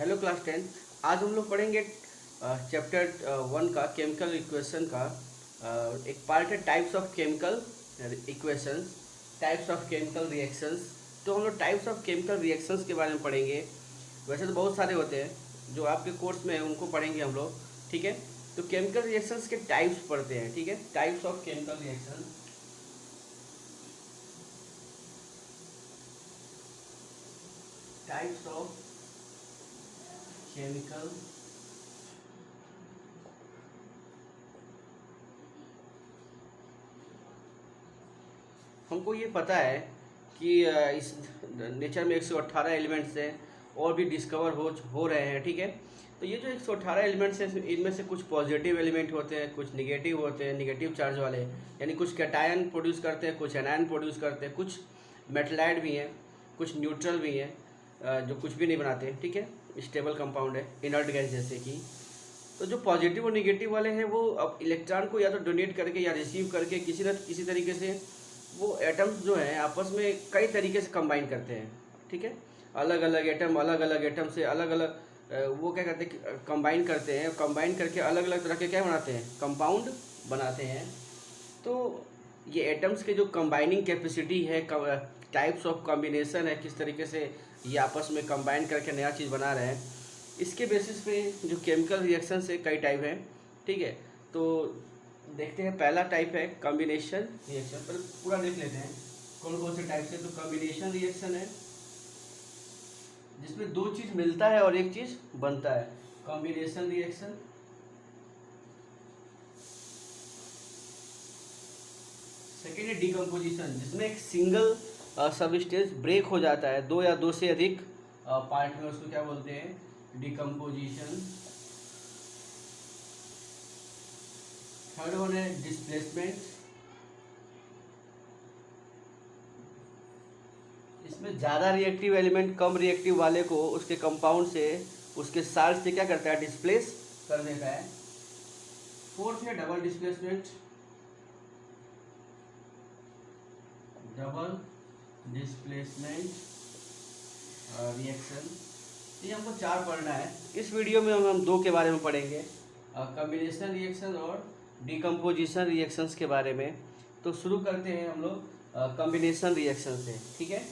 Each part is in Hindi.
Hello class 10। आज हम लोग पढ़ेंगे चैप्टर 1 का केमिकल इक्वेशन का एक पार्ट है types of chemical equations, types of chemical reactions. तो हम लोग टाइप्स ऑफ केमिकल रिएक्शंस के बारे में पढ़ेंगे। वैसे तो बहुत सारे होते हैं जो आपके कोर्स में है, उनको पढ़ेंगे हम लोग। ठीक है, तो केमिकल रिएक्शंस के टाइप्स पढ़ते हैं। ठीक है, types of chemical reaction, types of chemical हमको ये पता है कि इस नेचर में 118 एलिमेंट्स हैं और भी डिस्कवर हो रहे हैं। ठीक है, तो ये जो 118 एलिमेंट्स हैं इनमें से कुछ पॉजिटिव एलिमेंट होते हैं, कुछ निगेटिव होते हैं, निगेटिव चार्ज वाले, यानी कुछ कैटायन प्रोड्यूस करते हैं, कुछ एनायन प्रोड्यूस करते हैं, कुछ मेटलाइड भी हैं, कुछ न्यूट्रल भी हैं जो कुछ भी नहीं बनाते हैं। ठीक है, स्टेबल कंपाउंड है, इनर्ट गैस जैसे कि। तो जो पॉजिटिव और निगेटिव वाले हैं वो अब इलेक्ट्रॉन को या तो डोनेट करके या रिसीव करके किसी न किसी तरीके से वो एटम्स जो हैं आपस में कई तरीके से कंबाइन करते हैं। ठीक है, अलग अलग एटम से अलग अलग वो क्या करते हैं, कंबाइन करते हैं। कंबाइन करके अलग अलग तरह के क्या बनाते हैं, कंपाउंड बनाते हैं। तो ये एटम्स के जो कंबाइनिंग कैपेसिटी है, टाइप्स ऑफ कॉम्बिनेशन है, किस तरीके से ये आपस में कंबाइन करके नया चीज़ बना रहे हैं, इसके बेसिस पे जो केमिकल रिएक्शन से कई टाइप हैं। ठीक है, तो देखते हैं। पहला टाइप है कॉम्बिनेशन रिएक्शन। पर पूरा देख लेते हैं कौन कौन से टाइप से। तो कॉम्बिनेशन रिएक्शन है जिसमें दो चीज़ मिलता है और एक चीज़ बनता है, कॉम्बिनेशन रिएक्शन। सेकेंड है डिकम्पोजिशन, जिसमें एक सिंगल सबस्टेंस ब्रेक हो जाता है दो या दो से अधिक पार्ट में, उसको क्या बोलते हैं, डिकम्पोजिशन। थर्ड वन है डिस्प्लेसमेंट। इसमें ज़्यादा रिएक्टिव एलिमेंट कम रिएक्टिव वाले को उसके कंपाउंड से, उसके साल्ट से क्या करता है, डिस्प्लेस कर देता है। फोर्थ है double displacement, double displacement reaction. ये हमको 4 पढ़ना है। इस वीडियो में हम 2 के बारे में पढ़ेंगे, कॉम्बिनेशन रिएक्शन और डिकम्पोजिशन रिएक्शंस के बारे में। तो शुरू करते हैं हम लोग कॉम्बिनेशन रिएक्शन से। ठीक है,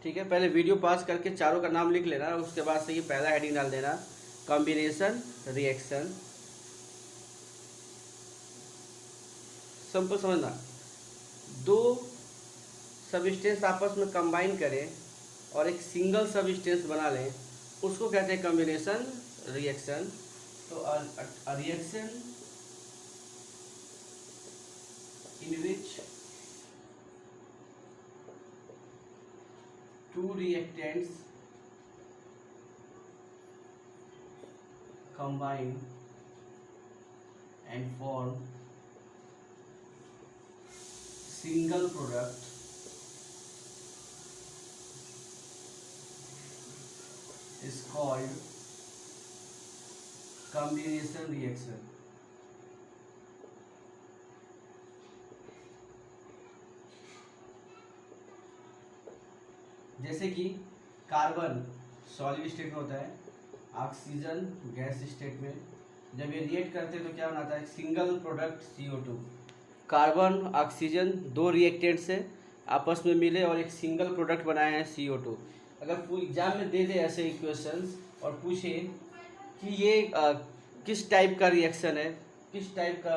ठीक है, पहले वीडियो पास करके चारों का नाम लिख लेना, उसके बाद से ये पहला हेडिंग डाल देना, कॉम्बिनेशन रिएक्शन। सिंपल समझना, दो सबस्टेंस आपस में कंबाइन करें और एक सिंगल सबस्टेंस बना लें, उसको कहते हैं कॉम्बिनेशन रिएक्शन। तो reaction in which two reactants combine and form single product is called combination reaction। जैसे कि कार्बन सॉलिड स्टेट में होता है, ऑक्सीजन गैस स्टेट में। जब ये रिएक्ट करते हैं तो क्या बनाता है, single product CO2। Carbon oxygen दो रिएक्टेंट से आपस में मिले और एक सिंगल प्रोडक्ट बनाए हैं CO2। अगर पूरी एग्जाम में दे दे ऐसे इक्वेशंस और पूछे कि ये किस टाइप का रिएक्शन है, किस टाइप का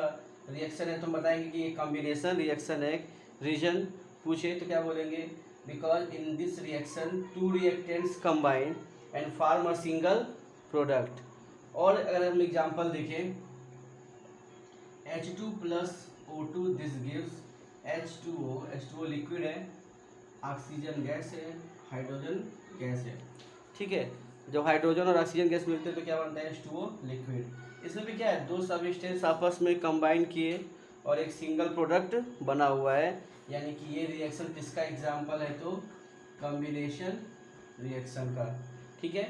रिएक्शन है, तो हम बताएंगे कि ये कॉम्बिनेशन रिएक्शन है। रीजन पूछे तो क्या बोलेंगे, because in this reaction two reactants combine and form a single product। और अगर हम एग्जांपल देखें, H2 plus O2 this gives H2O। H2O liquid है, ऑक्सीजन गैस है, हाइड्रोजन गैस है। ठीक है, जब हाइड्रोजन और ऑक्सीजन गैस मिलते हैं तो क्या बनता है, H2O लिक्विड। इसमें भी क्या है, दो सबस्टेंस आपस में कंबाइन किए और एक सिंगल प्रोडक्ट बना हुआ है, यानी कि ये रिएक्शन किसका एग्जाम्पल है, तो कॉम्बिनेशन रिएक्शन का। ठीक है,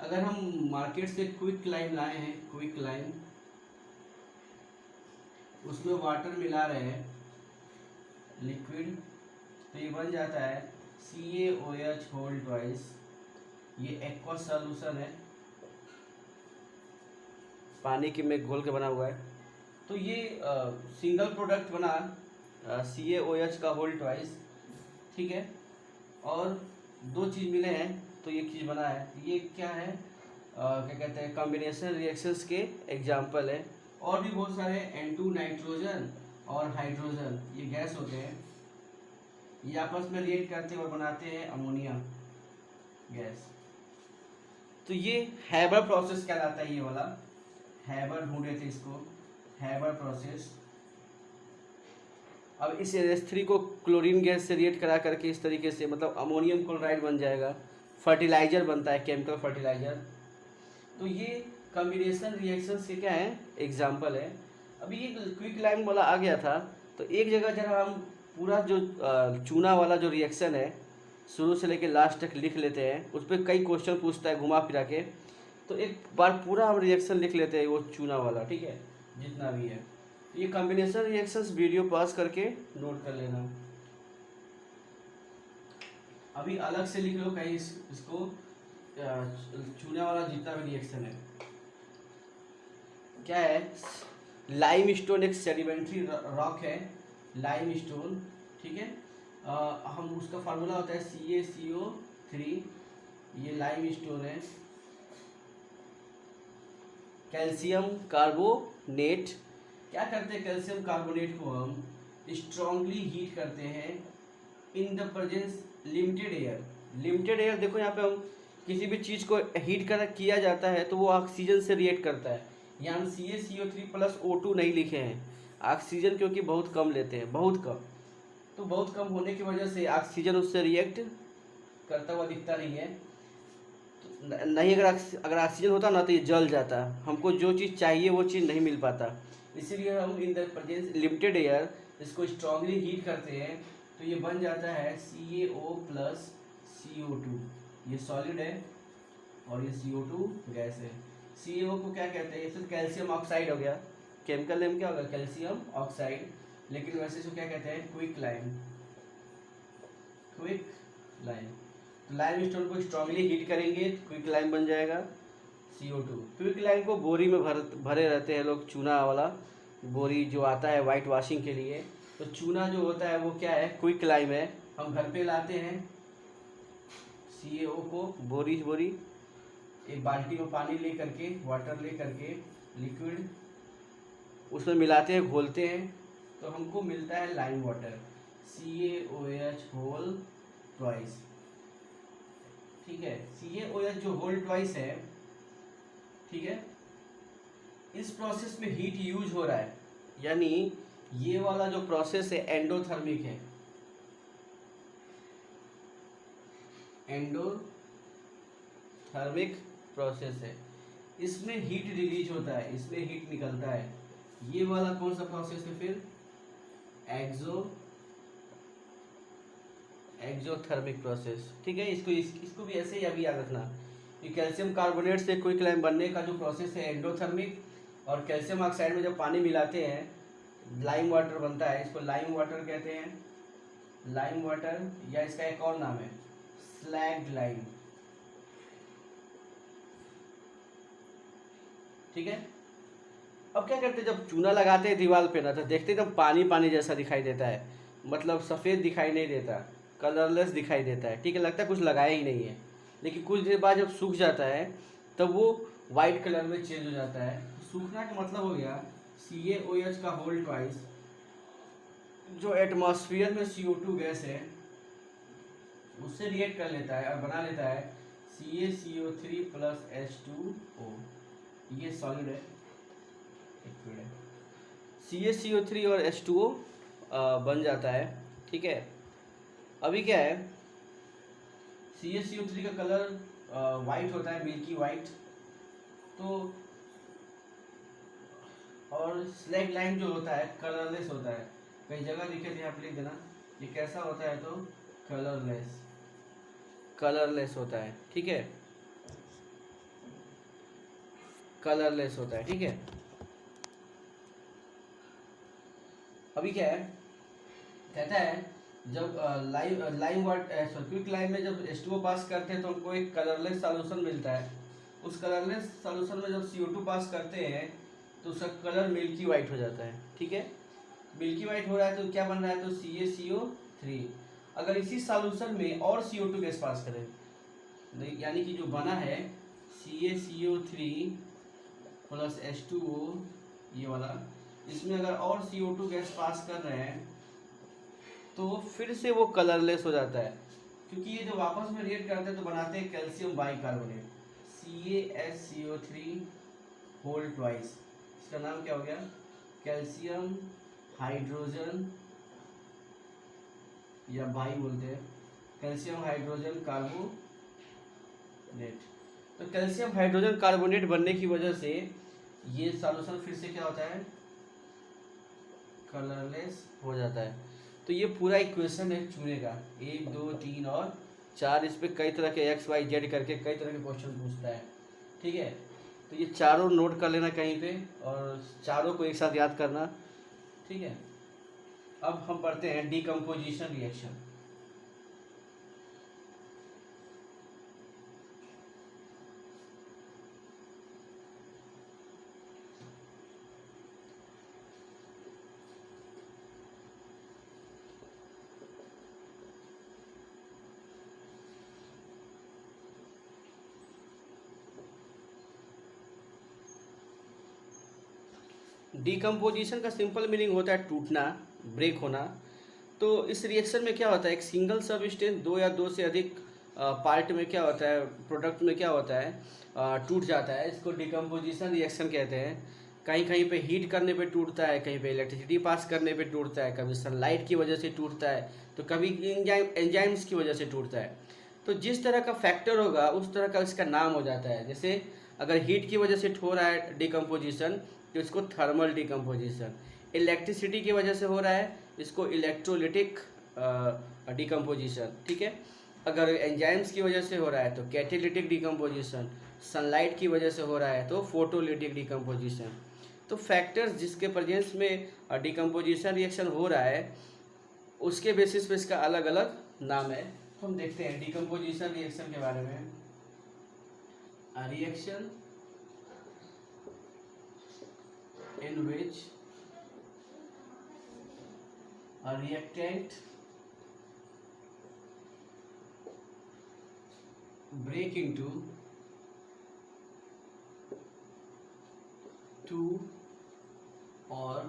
अगर हम मार्केट से क्विक लाइम लाए हैं, क्विक लाइम, उसमें वाटर मिला रहे हैं लिक्विड, तो ये बन जाता है CaOH होल ट्वाइस, ये एक्वस सॉल्यूशन है, पानी की में घोल के बना हुआ है। तो ये सिंगल प्रोडक्ट बना CaOH का होल ट्वाइस, ठीक है, और दो चीज़ मिले हैं तो ये चीज़ बना है। ये क्या है, क्या कहते हैं, कॉम्बिनेशन रिएक्शंस के एग्जाम्पल है। और भी बहुत सारे N2 नाइट्रोजन और हाइड्रोजन, ये गैस होते हैं, ये आपस में रिएक्ट करते हैं और बनाते हैं अमोनिया गैस। तो ये हैबर प्रोसेस कहलाता है, ये वाला हैबर ढूंढे थे इसको, हैबर प्रोसेस। अब इस NH3 को क्लोरीन गैस से रिएक्ट करा करके इस तरीके से मतलब अमोनियम क्लोराइड बन जाएगा, फर्टिलाइजर बनता है, केमिकल फर्टिलाइजर। तो ये कॉम्बिनेशन रिएक्शंस के क्या है, एग्जाम्पल है। अभी ये क्विक लाइम वाला आ गया था, तो एक जगह जरा हम पूरा जो चूना वाला जो रिएक्शन है शुरू से लेकर लास्ट तक लिख लेते हैं, उस पर कई क्वेश्चन पूछता है घुमा फिरा के। तो एक बार पूरा हम रिएक्शन लिख लेते हैं वो चूना वाला, ठीक है, जितना भी है। ये कॉम्बिनेशन रिएक्शंस वीडियो पास करके नोट कर लेना। अभी अलग से लिख लो कहीं इसको, चूना वाला जितना भी रिएक्शन है क्या है, लाइम स्टोन एक सेडिमेंट्री रॉक है, लाइम स्टोन, ठीक है। हम उसका फार्मूला होता है CaCO3, ये लाइम स्टोन है। कैल्शियम कार्बोनेट, क्या करते हैं, कैल्शियम कार्बोनेट को हम स्ट्रांगली हीट करते हैं इन the presence limited air. Limited air देखो यहाँ पे हम किसी भी चीज़ को हीट कर किया जाता है तो वो ऑक्सीजन से रिएक्ट करता है। यहाँ हम CaCO3+O2 नहीं लिखे हैं, ऑक्सीजन क्योंकि बहुत कम लेते हैं, बहुत कम, तो बहुत कम होने की वजह से ऑक्सीजन उससे रिएक्ट करता हुआ दिखता नहीं है। तो नहीं, अगर ऑक्सीजन होता ना तो ये जल जाता, हमको जो चीज़ चाहिए वो चीज़ नहीं मिल पाता। इसीलिए हम इन द प्रेजेंस लिमिटेड एयर इसको स्ट्रांगली हीट करते हैं, तो ये बन जाता है CaO+CO2, ये सॉलिड है और ये CO2 गैस है। CO को क्या कहते हैं, ये तो कैल्शियम ऑक्साइड हो गया, केमिकल नेम क्या होगा, कैल्शियम ऑक्साइड, लेकिन वैसे इसको क्या कहते हैं, क्विक लाइम, क्विक लाइम। तो लाइम स्टोन को स्ट्रांगली हीट करेंगे तो क्विक लाइम बन जाएगा CO2। क्विक लाइम को बोरी में भरे रहते हैं लोग, चूना वाला बोरी जो आता है वाइट वॉशिंग के लिए। तो चूना जो होता है वो क्या है, क्विक लाइम है। हम घर पे लाते हैं CaO को बोरी एक बाल्टी में पानी ले करके, वाटर ले करके, लिक्विड उसमें मिलाते हैं, घोलते हैं, तो हमको मिलता है lime water, CaOH whole twice, ठीक है। CaOH जो होल ट्वाइस है, ठीक है, इस प्रोसेस में हीट यूज हो रहा है, यानी ये वाला जो प्रोसेस है एंडोथर्मिक है, एंडोथर्मिक प्रोसेस है, इसमें हीट रिलीज होता है, इसमें हीट निकलता है। ये वाला कौन सा प्रोसेस है फिर, एक्सोथर्मिक प्रोसेस, ठीक है। इसको भी ऐसे ही अभी याद रखना कि कैल्शियम कार्बोनेट से क्विक लाइम बनने का जो प्रोसेस है एंडोथर्मिक, और कैल्शियम ऑक्साइड में जब पानी मिलाते हैं लाइम वाटर बनता है, इसको लाइम वाटर कहते हैं, लाइम वाटर, या इसका एक और नाम है स्लैग्ड लाइम, ठीक है। अब क्या करते हैं, जब चूना लगाते हैं दीवार पे ना तो देखते हैं एकदम पानी पानी जैसा दिखाई देता है, मतलब सफ़ेद दिखाई नहीं देता, कलरलेस दिखाई देता है, ठीक है, लगता है कुछ लगाया ही नहीं है। लेकिन कुछ देर बाद जब सूख जाता है तब वो वाइट कलर में चेंज हो जाता है। सूखना का मतलब हो गया CaOH का होल ट्वाइस जो एटमॉस्फेयर में CO2 गैस है उससे रिएक्ट कर लेता है और बना लेता है CaCO3+H2O, ये सॉलिड है, लिक्विड है। CaCO3 और H2O बन जाता है, ठीक है। अभी क्या है, CaCO3 का कलर वाइट होता है, मिल्की वाइट, तो और स्लैग लाइम जो होता है कलरलेस होता है। कई जगह लिखे थे, आप लिख देना ये कैसा होता है, तो कलरलेस होता है, ठीक है, कलरलेस होता है, ठीक है। अभी क्या है, कहता है जब लाइम वाटर क्विक लाइम में जब H2O पास करते हैं तो हमको एक कलरलेस सॉल्यूशन मिलता है। उस कलरलेस सॉल्यूशन में जब CO2 पास करते हैं तो उसका कलर मिल्की वाइट हो जाता है। ठीक है, मिल्की वाइट हो रहा है तो क्या बन रहा है, तो CaCO3। अगर इसी सॉल्यूशन में और CO2 गैस पास करें, यानी कि जो बना है CaCO3 प्लस H2O ये वाला, इसमें अगर और CO2 गैस पास कर रहे हैं तो फिर से वो कलरलेस हो जाता है, क्योंकि ये जो आपस में रिएक्ट करते हैं तो बनाते हैं calcium bicarbonate CaSCO3 whole twice. इसका नाम क्या हो गया, कैल्शियम हाइड्रोजन, या बाई बोलते हैं, कैल्शियम हाइड्रोजन कार्बोनेट। तो कैल्शियम हाइड्रोजन कार्बोनेट बनने की वजह से ये सॉल्यूशन फिर से क्या होता है, कलरलेस हो जाता है। तो ये पूरा इक्वेशन है चूने का, 1 2 3 और 4। इस पर कई तरह के XYZ करके कई तरह के क्वेश्चन पूछता है। ठीक है, तो ये चारों नोट कर लेना कहीं पे और चारों को एक साथ याद करना। ठीक है, अब हम पढ़ते हैं डीकम्पोजिशन रिएक्शन। डीकम्पोजिशन का सिंपल मीनिंग होता है टूटना, ब्रेक होना। तो इस रिएक्शन में क्या होता है, एक सिंगल सबस्टेंस दो या दो से अधिक पार्ट में क्या होता है, प्रोडक्ट में क्या होता है, टूट जाता है। इसको डीकम्पोजिशन रिएक्शन कहते हैं। कहीं कहीं पे हीट करने पे टूटता है, कहीं पे इलेक्ट्रिसिटी पास करने पे टूटता है, कभी सनलाइट की वजह से टूटता है, तो कभी एंजाइम्स की वजह से टूटता है। तो जिस तरह का फैक्टर होगा उस तरह का इसका नाम हो जाता है। जैसे अगर हीट की वजह से हो रहा है डिकम्पोजिशन तो इसको थर्मल डिकम्पोजिशन, इलेक्ट्रिसिटी की वजह से हो रहा है इसको इलेक्ट्रोलिटिक डिकम्पोजिशन। ठीक है, अगर एंजाइम्स की वजह से हो रहा है तो कैटेलिटिक डिकम्पोजिशन, सनलाइट की वजह से हो रहा है तो फोटोलिटिक डिकम्पोजिशन। तो फैक्टर्स जिसके प्रेजेंस में डिकम्पोजिशन रिएक्शन हो रहा है उसके बेसिस पे इसका अलग अलग नाम है। तो हम देखते हैं डिकम्पोजिशन रिएक्शन के बारे में। Reaction in which a reactant break into two or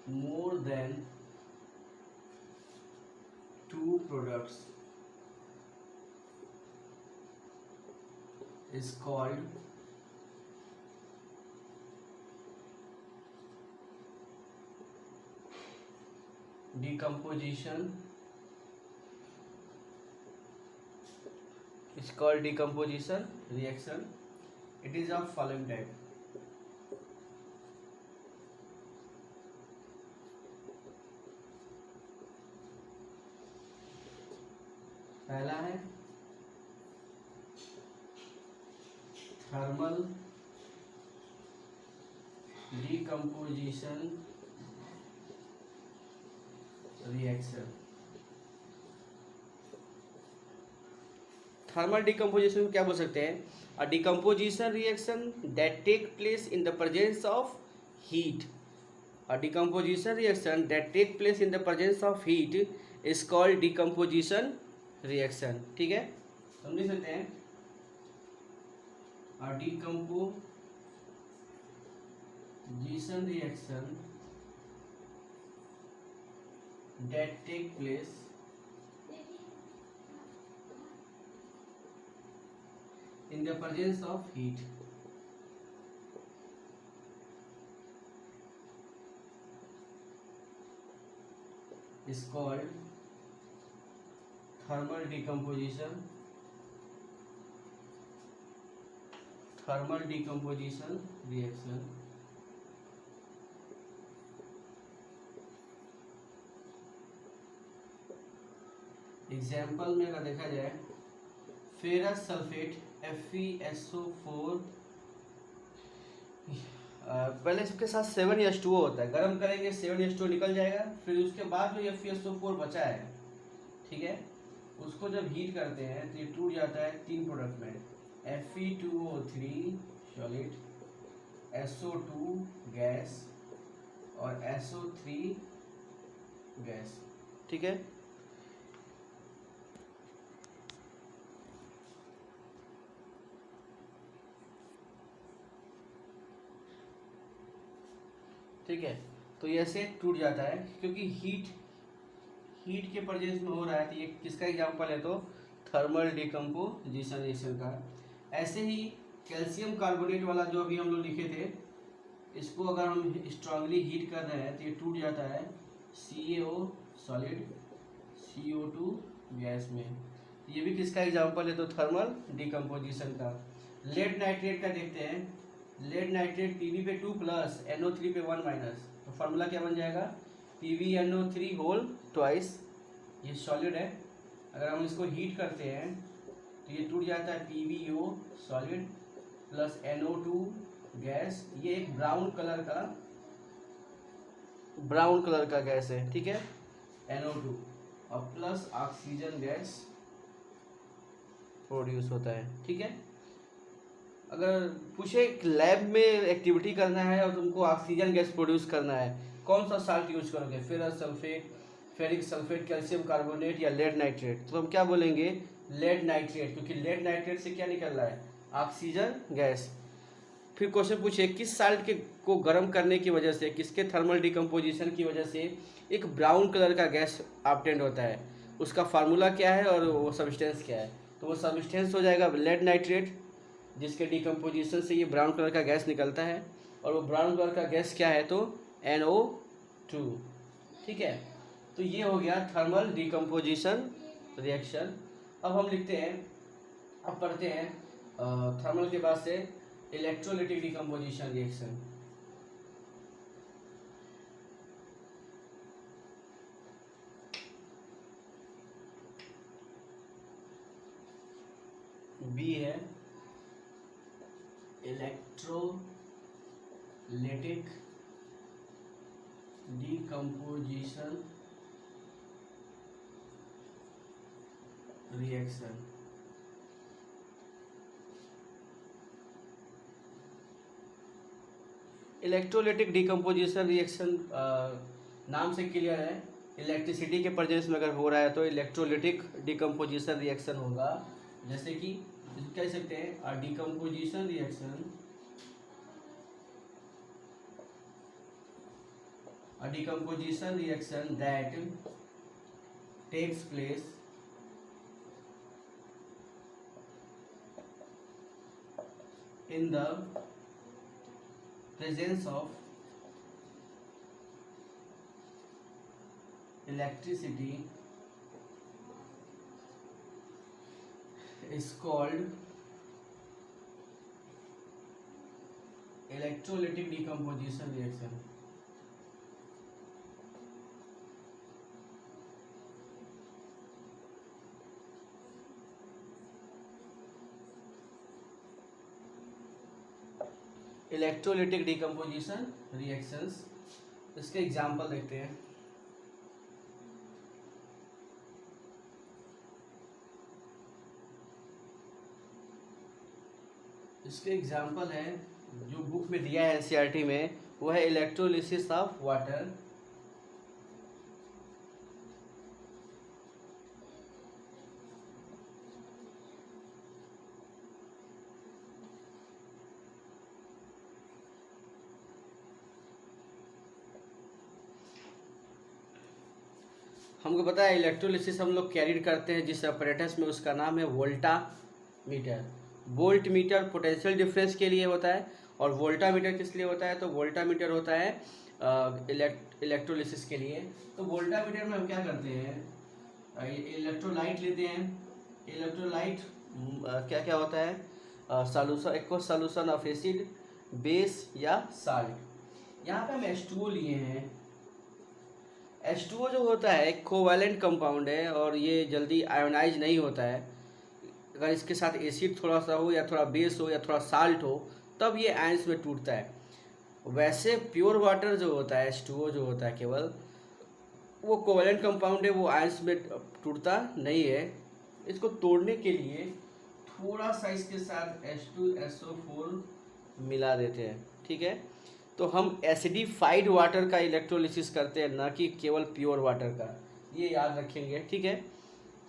more than two products is called decomposition. It's called decomposition reaction. It is of following type. पहला है thermal decomposition reaction। Thermal decomposition को क्या बोल सकते हैं, a decomposition reaction that take place in the presence of heat. A decomposition reaction that take place in the presence of heat is called decomposition reaction. ठीक है, समझ सकते हैं, a decomposition reaction that take place in the presence of heat is called thermal decomposition reaction। Example में अगर देखा जाए, फेरस सल्फेट FeSO4 पहले इसके साथ 7H2O होता है, गर्म करेंगे 7H2O निकल जाएगा, फिर उसके बाद जो FeSO4 बचा है, ठीक है, उसको जब हीट करते हैं तो ये टूट जाता है 3 प्रोडक्ट में, Fe2O3 सॉलिड, SO2 गैस और SO3 गैस, ठीक है। ठीक है, तो ये ऐसे टूट जाता है क्योंकि हीट के प्रेजेंस में हो रहा है। तो ये किसका एग्जांपल है, तो थर्मल डिकम्पोजिशन रिएक्शन का। ऐसे ही कैल्शियम कार्बोनेट वाला जो अभी हम लोग लिखे थे, इसको अगर हम स्ट्रांगली हीट कर रहे हैं तो ये टूट जाता है CaO सॉलिड, CO2 गैस में। ये भी किसका एग्जांपल है, तो थर्मल डिकम्पोजिशन का। लेड नाइट्रेट का देखते हैं, लेड नाइट्रेट Pb पे 2 प्लस NO3 पे 1 माइनस, तो फार्मूला क्या बन जाएगा, PbNO3 होल ट्वाइस, ये सॉलिड है, अगर हम इसको हीट करते हैं तो ये टूट जाता है PbO solid plus NO2 gas, ये एक ब्राउन कलर का गैस है, ठीक है, NO2 और प्लस ऑक्सीजन गैस प्रोड्यूस होता है, ठीक है। अगर पूछे लैब में एक्टिविटी करना है और तुमको ऑक्सीजन गैस प्रोड्यूस करना है, कौन सा साल्ट यूज करोगे, ferrous sulphate, ferric sulphate, calcium carbonate या लेड नाइट्रेट, तो हम क्या बोलेंगे, लेड नाइट्रेट, क्योंकि लेड नाइट्रेट से क्या निकल रहा है, ऑक्सीजन गैस। फिर क्वेश्चन पूछे किस साल्ट के को गर्म करने की वजह से, किसके थर्मल डिकम्पोजिशन की वजह से एक ब्राउन कलर का गैस ऑब्टेंड होता है, उसका फार्मूला क्या है और वो सब्सटेंस क्या है, तो वो सब्सटेंस हो जाएगा लेड नाइट्रेट, जिसके डिकम्पोजिशन से ये ब्राउन कलर का गैस निकलता है, और वो ब्राउन कलर का गैस क्या है, तो NO2, ठीक है। तो ये हो गया थर्मल डिकम्पोजिशन रिएक्शन। अब हम लिखते हैं, अब पढ़ते हैं थर्मल के बाद से इलेक्ट्रोलिटिक डिकम्पोजिशन रिएक्शन। बी है electrolytic decomposition reaction. Electrolytic decomposition reaction नाम से क्लियर है, इलेक्ट्रिसिटी के प्रेजेंस में अगर हो रहा है तो इलेक्ट्रोलिटिक डिकम्पोजिशन रिएक्शन होगा। जैसे कि कह सकते हैं decomposition reaction, a decomposition reaction that takes place in the presence of electricity is called electrolytic decomposition reaction। Electrolytic decomposition reactions, इसके एग्जाम्पल देखते हैं। इसके एग्जाम्पल है जो बुक में दिया है एनसीईआरटी में, वो है इलेक्ट्रोलिसिस ऑफ वाटर, हमको पता है इलेक्ट्रोलिसिस हम लोग कैरिड करते हैं जिस अपरेटस में, उसका नाम है voltameter. Voltmeter potential difference के लिए होता है और वोल्टा मीटर किस लिए होता है, तो वोल्टा मीटर होता है इलेक्ट्रोलिसिस के लिए। तो वोल्टा मीटर में हम क्या करते हैं, इलेक्ट्रोलाइट लेते हैं। इलेक्ट्रोलाइट क्या क्या होता है, solution, aqueous solution of acid, base या साल्ट। यहाँ पे हम H2O लिए हैं। H2O जो होता है एक कोवैलेंट कंपाउंड है और ये जल्दी आयोनाइज नहीं होता है। अगर इसके साथ एसिड थोड़ा सा हो या थोड़ा बेस हो या थोड़ा साल्ट हो तब ये आयंस में टूटता है। वैसे प्योर वाटर जो होता है H2O जो होता है केवल वो कोवलेंट कंपाउंड है, वो आयंस में टूटता नहीं है। इसको तोड़ने के लिए थोड़ा सा इसके साथ H2SO4 मिला देते हैं, ठीक है। तो हम एसिडिफाइड वाटर का इलेक्ट्रोलिसिस करते हैं, ना कि केवल प्योर वाटर का, ये याद रखेंगे, ठीक है।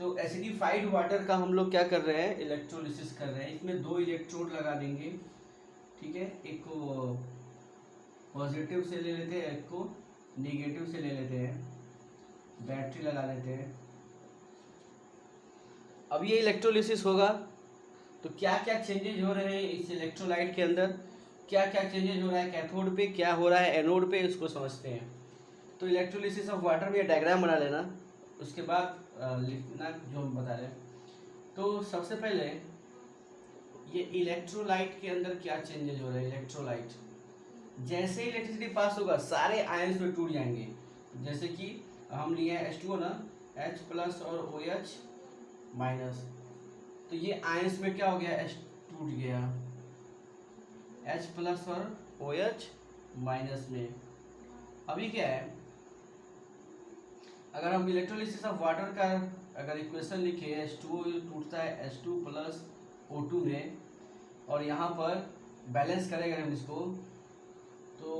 तो एसिडिफाइड वाटर का हम लोग क्या कर रहे हैं, इलेक्ट्रोलिसिस कर रहे हैं। इसमें 2 इलेक्ट्रोड लगा देंगे, ठीक है। एक को पॉजिटिव से ले लेते हैं, एक को निगेटिव से ले लेते हैं, बैटरी लगा लेते हैं। अब ये इलेक्ट्रोलिसिस होगा तो क्या क्या चेंजेज हो रहे हैं इस इलेक्ट्रोलाइट के अंदर, क्या क्या चेंजेज हो रहा है कैथोड पे, क्या हो रहा है एनोड पे, इसको समझते हैं। तो इलेक्ट्रोलिसिस ऑफ वाटर में ये डायग्राम बना लेना, उसके बाद लिखना जो हम बता रहे हैं। तो सबसे पहले ये इलेक्ट्रोलाइट के अंदर क्या चेंजेज हो रहे हैं। इलेक्ट्रोलाइट जैसे इलेक्ट्रिसिटी पास होगा सारे आयंस में टूट जाएंगे। जैसे कि हम लिए H2O ना, H+ और OH-। तो ये आयंस में क्या हो गया, H टूट गया H+ और OH- में। अभी क्या है, अगर हम इलेक्ट्रोलिसिस ऑफ वाटर का अगर इक्वेशन लिखे, H2O टूटता है H2+ O2 में, और यहाँ पर बैलेंस करेंगे हम इसको, तो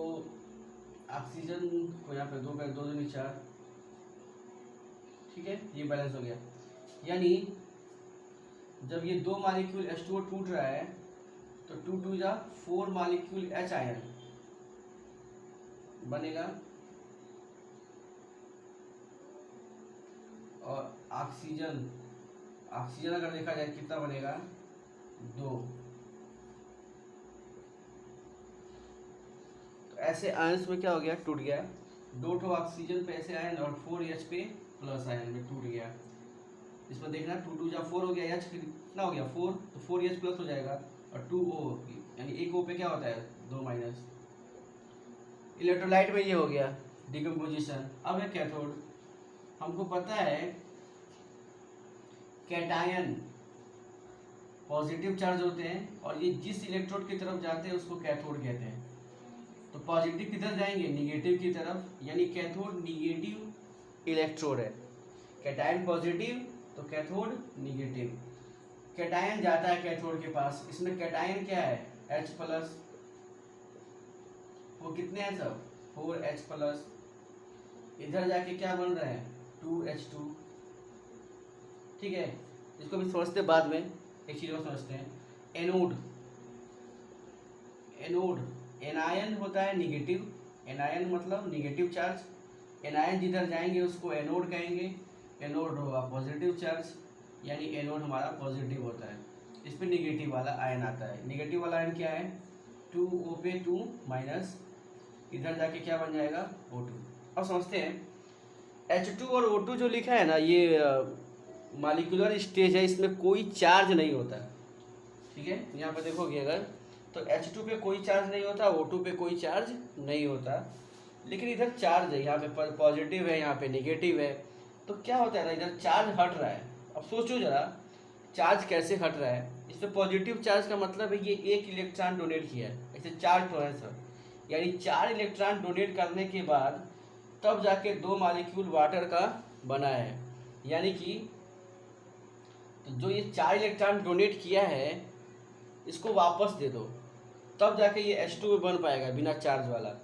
ऑक्सीजन को यहाँ पे 2 का 2 दूनी 4, ठीक है, ये बैलेंस हो गया। यानी जब ये 2 मॉलिक्यूल H2O टूट रहा है तो 2 2 जा 4 मॉलिक्यूल H आयन बनेगा, और ऑक्सीजन अगर देखा जाए कितना बनेगा, 2। तो ऐसे आयंस में क्या हो गया, टूट गया। 2 ठो ऑक्सीजन पे ऐसे आयन और 4 H पे प्लस आयन में टूट गया। इसमें देखना 2 2 जा 4 हो गया, H कितना हो गया 4, तो 4H प्लस हो जाएगा, और 2O यानी एक O पे क्या होता है 2-। इलेक्ट्रोलाइट में ये हो गया डिकम्पोजिशन। अब है कैथोड। हमको पता है कैटायन पॉजिटिव चार्ज होते हैं, और ये जिस इलेक्ट्रोड की तरफ जाते हैं उसको कैथोड कहते हैं। तो पॉजिटिव किधर जाएंगे, निगेटिव की तरफ, यानी कैथोड निगेटिव इलेक्ट्रोड है। कैटायन पॉजिटिव तो कैथोड निगेटिव। कैटायन जाता है कैथोड के पास, इसमें कैटायन क्या है H+, वो कितने हैं सब 4H+। इधर जाके क्या बन रहे हैं 2H2, ठीक है। इसको भी समझते बाद में, एक चीज को समझते हैं। एनोड एनायन होता है निगेटिव, एनायन मतलब निगेटिव चार्ज। एनायन जिधर जाएंगे उसको एनोड कहेंगे। एनोड होगा पॉजिटिव चार्ज, यानी एनोड हमारा पॉजिटिव होता है। इस पर निगेटिव वाला आयन आता है। निगेटिव वाला आयन क्या है 2O पे 2-, इधर जाके क्या बन जाएगा O2। अब समझते हैं H2 और O2 जो लिखा है ना, ये मॉलिक्यूलर स्टेज है, इसमें कोई चार्ज नहीं होता, ठीक है। यहाँ पर देखोगे अगर तो H2 पे कोई चार्ज नहीं होता, O2 पे कोई चार्ज नहीं होता, लेकिन इधर चार्ज है, यहाँ पे पॉजिटिव है, यहाँ पे निगेटिव है। तो क्या होता है ना, इधर चार्ज हट रहा है। अब सोचो जरा चार्ज कैसे हट रहा है। इस पर पॉजिटिव चार्ज का मतलब है ये 1 इलेक्ट्रॉन डोनेट किया है, ऐसे 4 ठो है सर, यानी 4 इलेक्ट्रॉन डोनेट करने के बाद तब जाके 2 मॉलिक्यूल वाटर का बना है। यानी कि तो जो ये 4 इलेक्ट्रॉन डोनेट किया है इसको वापस दे दो, तब जाके ये H2 बन पाएगा बिना चार्ज वाला।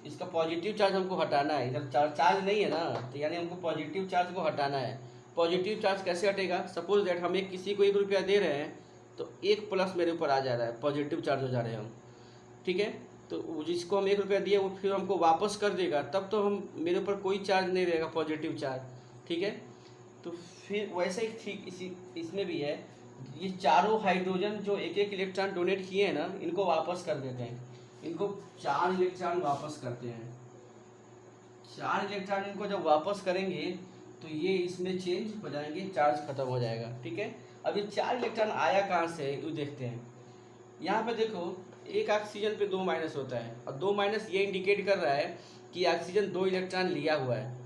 इसका पॉजिटिव चार्ज हमको हटाना है, इधर चार्ज नहीं है ना, तो यानी हमको पॉजिटिव चार्ज को हटाना है। पॉजिटिव चार्ज कैसे हटेगा, सपोज दैट हम किसी को 1 रुपया दे रहे हैं तो 1+ मेरे ऊपर आ जा रहा है, पॉजिटिव चार्ज हो जा रहे हैं हम, ठीक है। तो जिसको हम 1 रुपया दिए वो फिर हमको वापस कर देगा, तब तो हम मेरे ऊपर कोई चार्ज नहीं रहेगा पॉजिटिव चार्ज, ठीक है। तो फिर वैसे ही ठीक इसमें भी है, ये चारों हाइड्रोजन जो 1-1 इलेक्ट्रॉन डोनेट किए हैं ना, इनको वापस कर देते हैं। इनको 4 इलेक्ट्रॉन वापस करते हैं। 4 इलेक्ट्रॉन इनको जब वापस करेंगे तो ये इसमें चेंज हो जाएंगे, चार्ज खत्म हो जाएगा, ठीक है। अब ये 4 इलेक्ट्रॉन आया कहाँ से वो देखते हैं। यहाँ पे देखो एक ऑक्सीजन पे 2- होता है, और 2- ये इंडिकेट कर रहा है कि ऑक्सीजन 2 इलेक्ट्रॉन लिया हुआ है।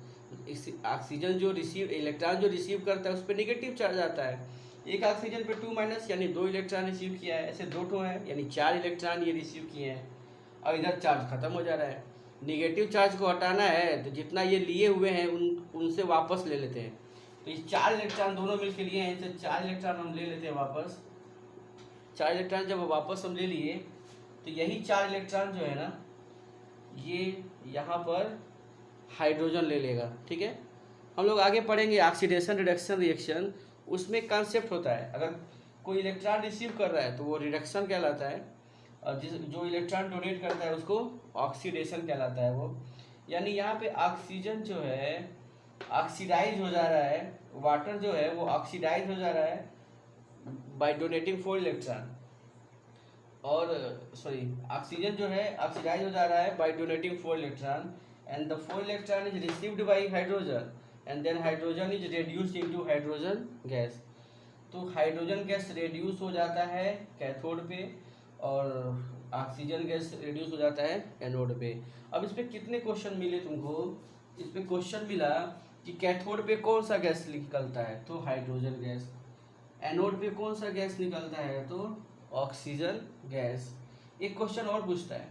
ऑक्सीजन जो इलेक्ट्रॉन जो रिसीव करता है उस पर निगेटिव चार्ज आता है। एक ऑक्सीजन पे 2- यानी 2 इलेक्ट्रॉन रिसीव किया है, ऐसे 2 ठो है यानी 4 इलेक्ट्रॉन ये रिसीव किए हैं। और इधर चार्ज खत्म हो जा रहा है। निगेटिव चार्ज को हटाना है तो जितना ये लिए हुए हैं उनसे वापस ले लेते हैं। तो ये 4 इलेक्ट्रॉन दोनों मिलकर लिए हैं, इनसे 4 इलेक्ट्रॉन हम ले लेते हैं वापस। 4 इलेक्ट्रॉन जब वापस हम ले लिए तो यही 4 इलेक्ट्रॉन जो है ना ये यहाँ पर हाइड्रोजन ले लेगा। ठीक है, हम लोग आगे पढ़ेंगे ऑक्सीडेशन रिडक्शन रिएक्शन। उसमें कॉन्सेप्ट होता है, अगर कोई इलेक्ट्रॉन रिसीव कर रहा है तो वो रिडक्शन कहलाता है, और जो इलेक्ट्रॉन डोनेट करता है उसको ऑक्सीडेशन कहलाता है वो। यानी यहाँ पे ऑक्सीजन जो है ऑक्सीडाइज हो जा रहा है, वाटर जो है वो ऑक्सीडाइज हो जा रहा है बाय डोनेटिंग 4 इलेक्ट्रॉन, और सॉरी ऑक्सीजन जो है ऑक्सीडाइज हो जा रहा है by donating 4 electron, and the 4 electron is received by hydrogen, and then hydrogen is reduced into hydrogen gas. तो हाइड्रोजन गैस रेड्यूस हो जाता है कैथोड पे, और ऑक्सीजन गैस रेड्यूस हो जाता है एनोड पे। अब इस पे कितने क्वेश्चन मिले तुमको? इस पे क्वेश्चन मिला कि कैथोड पे कौन सा गैस निकलता है, तो हाइड्रोजन गैस। एनोड पे कौन सा गैस निकलता है, तो ऑक्सीजन गैस। एक क्वेश्चन और पूछता है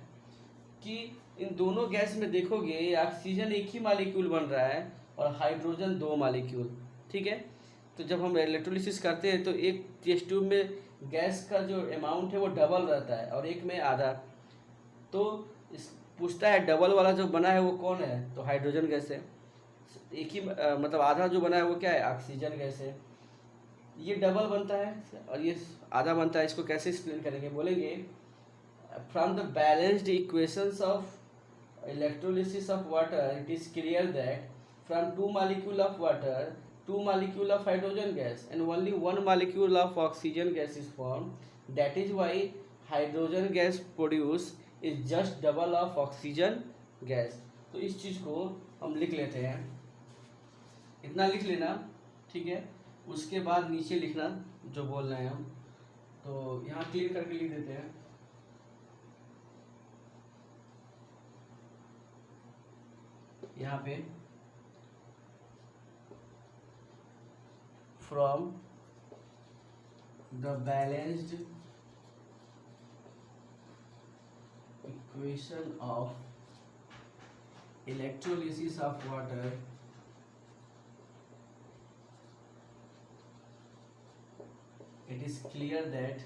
कि इन दोनों गैस में देखोगे ऑक्सीजन एक ही मॉलिक्यूल बन रहा है और हाइड्रोजन 2 मॉलिक्यूल। ठीक है, तो जब हम इलेक्ट्रोलिसिस करते हैं तो एक टेस्ट ट्यूब में गैस का जो अमाउंट है वो डबल रहता है और एक में आधा। तो इस पूछता है डबल वाला जो बना है वो कौन है, तो हाइड्रोजन गैस है। एक ही मतलब आधा जो बना है वो क्या है, ऑक्सीजन गैस है। ये डबल बनता है और ये आधा बनता है, इसको कैसे एक्सप्लेन करेंगे? बोलेंगे from the balanced equations of electrolysis of water it is clear that from 2 molecule of water 2 molecule of hydrogen gas and only 1 molecule of oxygen gas is formed. That is why hydrogen gas produced is just double of oxygen gas. तो इस चीज़ को हम लिख लेते हैं, इतना लिख लेना। ठीक है, उसके बाद नीचे लिखना जो बोल रहे हैं हम, तो यहाँ क्लियर करके लिख देते हैं। यहाँ पे from the balanced equation of electrolysis of water it is clear that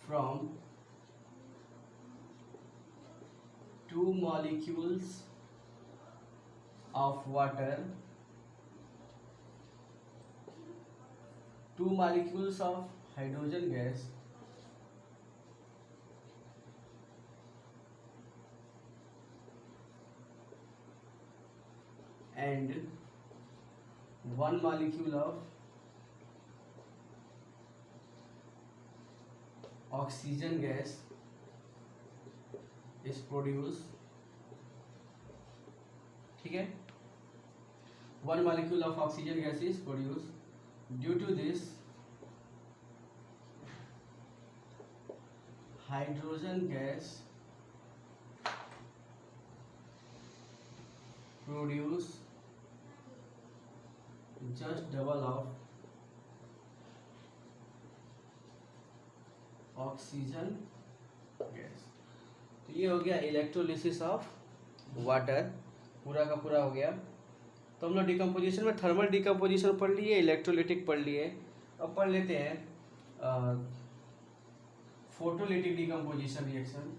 from 2 molecules of water 2 molecules of hydrogen gas and 1 molecule of oxygen gas is produced. ठीक है, 1 molecule of oxygen gas is produced. Due to this, hydrogen gas produce just double of oxygen gas. तो ये हो गया इलेक्ट्रोलिसिस ऑफ वाटर, पूरा का पूरा हो गया। तो हम लोग डिकम्पोजिशन में थर्मल डिकम्पोजिशन पढ़ लिए, इलेक्ट्रोलिटिक पढ़ लिए। अब पढ़ लेते हैं फोटोलिटिक डिकम्पोजिशन रिएक्शन।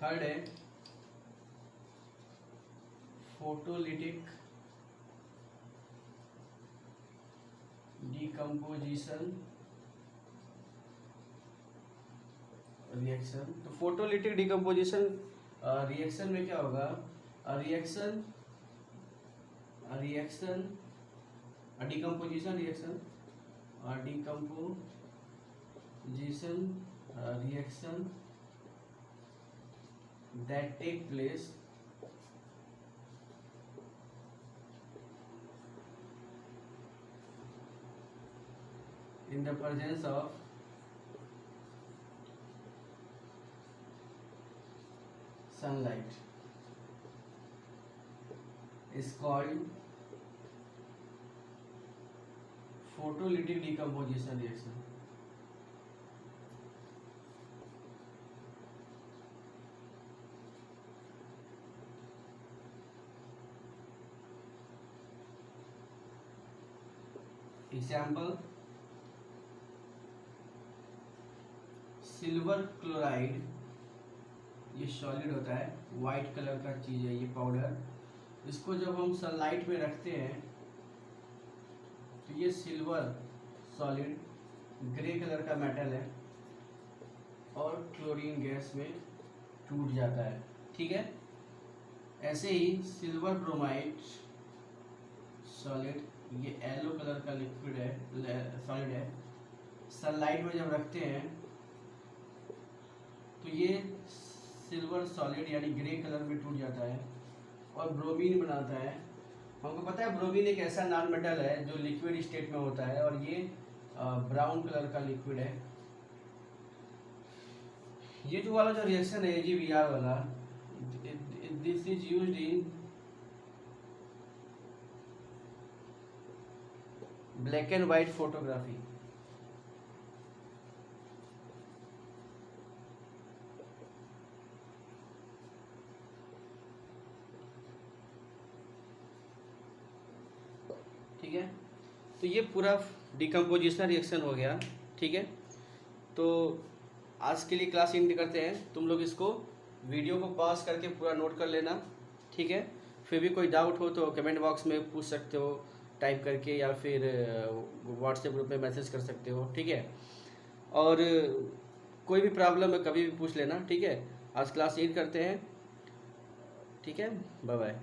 थर्ड है फोटोलिटिक डिकम्पोजिशन रिएक्शन। तो फोटोलिटिक डिकम्पोजिशन रिएक्शन में क्या होगा, reaction decomposition reaction reaction that take place in the presence of sunlight is called photolytic decomposition reaction. Example, silver chloride, ये सॉलिड होता है, वाइट कलर का चीज़ है ये पाउडर। इसको जब हम सनलाइट में रखते हैं तो ये सिल्वर सॉलिड ग्रे कलर का मेटल है और क्लोरीन गैस में टूट जाता है, ठीक है। ऐसे ही सिल्वर ब्रोमाइड सॉलिड, ये येलो कलर का लिक्विड है, सॉलिड है, सनलाइट में जब रखते हैं तो ये सिल्वर सॉलिड यानी ग्रे कलर में टूट जाता है और ब्रोमीन बनाता है। हमको पता है ब्रोमीन एक ऐसा नॉन मेटल है जो लिक्विड स्टेट में होता है और ये ब्राउन कलर का लिक्विड है। ये जो वाला जो रिएक्शन है AgBr वाला, this is used in black and white photography. ठीक है, तो ये पूरा डिकम्पोजिशन रिएक्शन हो गया, ठीक है। तो आज के लिए क्लास एंड करते हैं। तुम लोग इसको वीडियो को पॉज करके पूरा नोट कर लेना, ठीक है। फिर भी कोई डाउट हो तो कमेंट बॉक्स में पूछ सकते हो टाइप करके, या फिर व्हाट्सएप ग्रुप में मैसेज कर सकते हो, ठीक है। और कोई भी प्रॉब्लम है कभी भी पूछ लेना, ठीक है। आज क्लास एंड करते हैं, ठीक है। Bye bye.